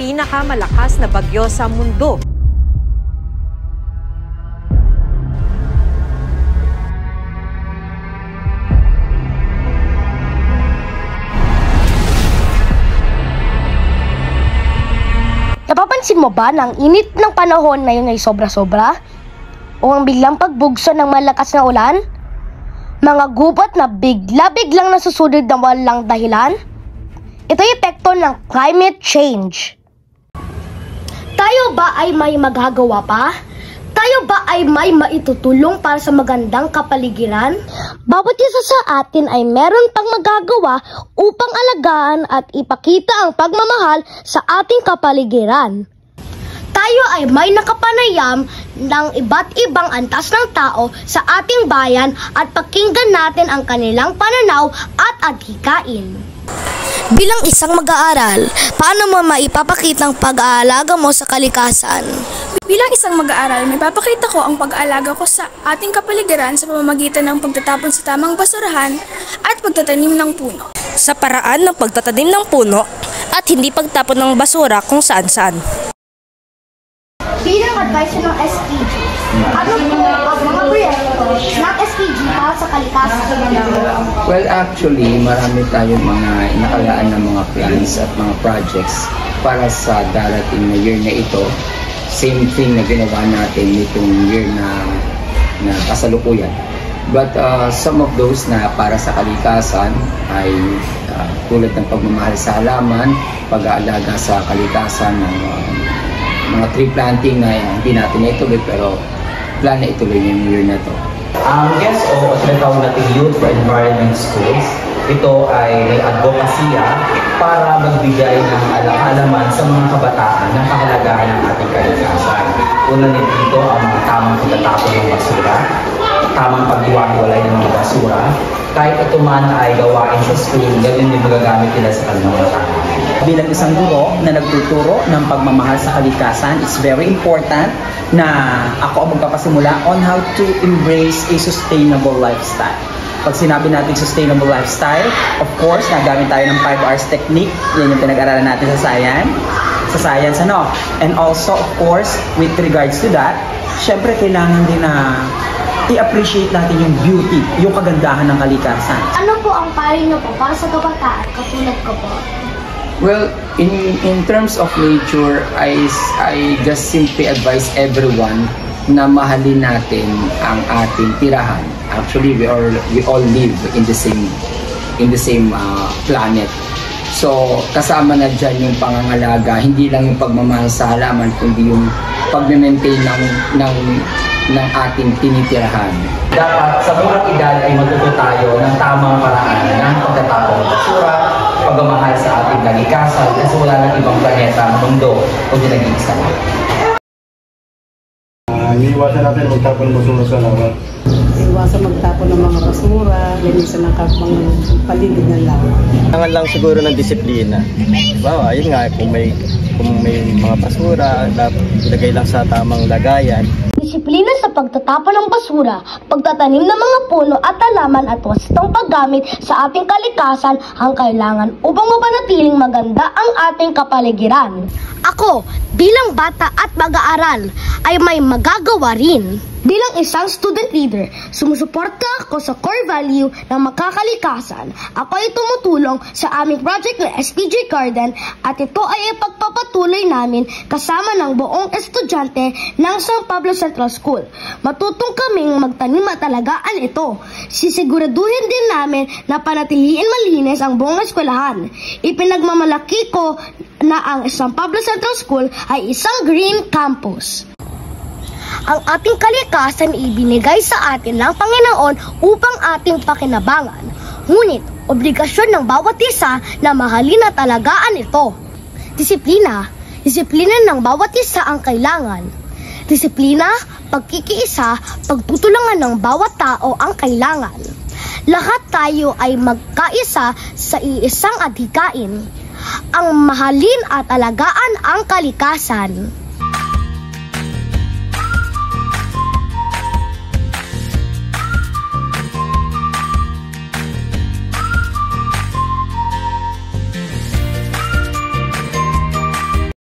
pinakamalakas na bagyo sa mundo. Napapansin mo ba na ang init ng panahon ngayon ay sobra-sobra? O ang biglang pagbugso ng malakas na ulan? Mga gubat na bigla-biglang nasusunod na walang dahilan? Ito'y epekto ng climate change. Tayo ba ay may magagawa pa? Tayo ba ay may maitutulong para sa magandang kapaligiran? Bawat isa sa atin ay meron pang magagawa upang alagaan at ipakita ang pagmamahal sa ating kapaligiran. Tayo ay may nakapanayam ng iba't ibang antas ng tao sa ating bayan at pakinggan natin ang kanilang pananaw at adhikain. Bilang isang mag-aaral, paano mo maipapakita ang pag-aalaga mo sa kalikasan? Bilang isang mag-aaral, may papakita ko ang pag-aalaga ko sa ating kapaligiran sa pamamagitan ng pagtatapon sa tamang basurahan at pagtatanim ng puno. Sa paraan ng pagtatanim ng puno at hindi pagtapon ng basura kung saan-saan. Bilang advice ng SPG, ano po ang mga proyekto ng SPG para sa kalikasan? Well, actually, marami tayong mga nakalaan ng mga plans at mga projects para sa darating na year na ito. Same thing na ginawa natin nitong year na kasalukuyan. But some of those na para sa kalikasan ay tulad ng pagmamahal sa halaman, pag-aalaga sa kalikasan ng mga tree planting na hindi natin ituloy pero plan na ituloy yung year na to. Ang SO o tinatawag natin Youth for Environment Schools, ito ay may advokasya para magbigay ng alaman sa mga kabataan ng kahalagahan ng ating kalikasan. Una nito ang mga tamang pagtatapon ng basura, tamang paghiwa-hiwalay ng mga basura, kahit ito man ay gawain sa school, ganun din magagamit nila sa kanilang mga tahanan. Bilang isang guro na nagtuturo ng pagmamahal sa kalikasan, it's very important na ako ang magpapasimula on how to embrace a sustainable lifestyle. Pag sinabi natin sustainable lifestyle, of course, nagamit tayo ng 5 R's technique. Yan yung pinag-aralan natin sa science, ano? And also, of course, with regards to that, syempre kailangan din na i-appreciate natin yung beauty, yung kagandahan ng kalikasan. Ano po ang payo niyo po para sa kabataan katulad ko po? Well, in terms of nature, I just simply advise everyone na mahalin natin ang ating tirahan. Actually, we all live in the same planet. So, kasama na dyan yung pangangalaga, hindi lang yung pagmamahal sa halaman, kundi yung pag-maintain ng ating tinitirahan. Dapat sa murang edad ay matuto tayo ng tamang paraan ng pagtatapon ng basura, pagmamahal sa ating kalikasan kasi wala nang ibang planeta ang mundo kundi nag-iisa lang. Iiwasan natin magtapon ng basura sa lawa. Iwasan magtapon ng mga basura, linisan ng mga paligid ng lawa. Kailangan lang siguro ng disiplina. Diba? Ayun nga, kung may mga basura, ilagay lang sa tamang lagayan. Disiplina sa pagtatapon ng basura, pagtatanim ng mga puno at halaman at wastong paggamit sa ating kalikasan ang kailangan upang mapanatiling maganda ang ating kapaligiran. Ako, bilang bata at mag-aaral, ay may magagawa rin. Bilang isang student leader, sumusuporta ako sa core value ng makakalikasan. Ako ay tumutulong sa aming project na SPG Garden at ito ay ipagpapatuloy namin kasama ng buong estudyante ng San Pablo Central School. Matutong kaming magtanim at alagaan ito. Sisiguraduhin din namin na panatiliin malinis ang buong eskwelahan. Ipinagmamalaki ko na ang San Pablo Central School ay isang green campus. Ang ating kalikasan ibinigay sa atin ng Panginoon upang ating pakinabangan. Ngunit, obligasyon ng bawat isa na mahalin at alagaan ito. Disiplina ng bawat isa ang kailangan. Disiplina, pagkikiisa, pagtutulungan ng bawat tao ang kailangan. Lahat tayo ay magkaisa sa iisang adhikain. Ang mahalin at alagaan ang kalikasan.